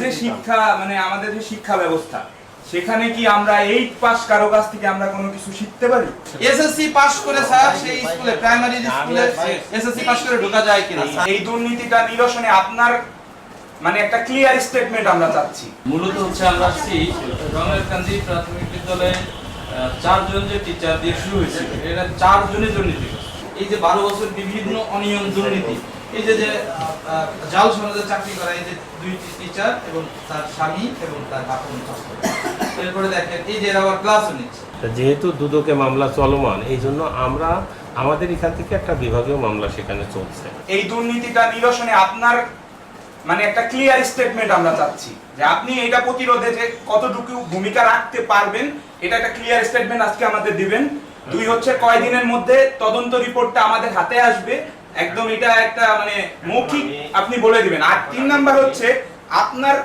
যে শিক্ষা মানে আমাদের যে শিক্ষা ব্যবস্থা সেখানে কি আমরা 8 পাস কারো কাছ থেকে আমরা কোনো কিছু শিখতে পারি? এসএসসি পাস করে স্যার সেই স্কুলে প্রাইমারি স্কুলে এসএসসি পাস করে ঢোকা যায় কিনা? এই দুর্নীতিটা নিরসনে আপনার মানে একটা ক্লিয়ার স্টেটমেন্ট আমরা চাচ্ছি। মূলত হচ্ছে আমরা আসছি রঙেরকান্দি প্রাথমিক বিদ্যালয়ে 4 জন যে টিচার দিয়ে শুরু হয়েছিল, এরা 4 জনই দুর্নীতি করছে। এই যে 12 বছর বিভিন্ন অনিয়ম দুর্নীতি, এই যে জাল সমাজে চাকরি করা, এই যে 2টি টিচার এবং তার স্বামী এবং তার আপন ছাত্র, এরপরে দেখেন এই যে এরা আবার ক্লাসও নিচ্ছে। যেহেতু দুদকে মামলা চলমান, এই জন্য আমরা আমাদের এখান থেকে একটা বিভাগীয় মামলা সেখানে চলছে। এই দুর্নীতিটা নিরসনে আপনার মানে একটা ক্লিয়ার স্টেটমেন্ট আমরা চাচ্ছি যে আপনি এটা প্রতিরোধে যে কতটুকু ভূমিকা রাখতে পারবেন, এটা একটা ক্লিয়ার স্টেটমেন্ট আজকে আমাদের দিবেন। 2 হচ্ছে কয়দিনের মধ্যে তদন্ত রিপোর্টটা আমাদের হাতে আসবে, একদম এটা একটা মানে মৌখিক আপনি বলে দিবেন। আর 3 নাম্বার হচ্ছে আপনার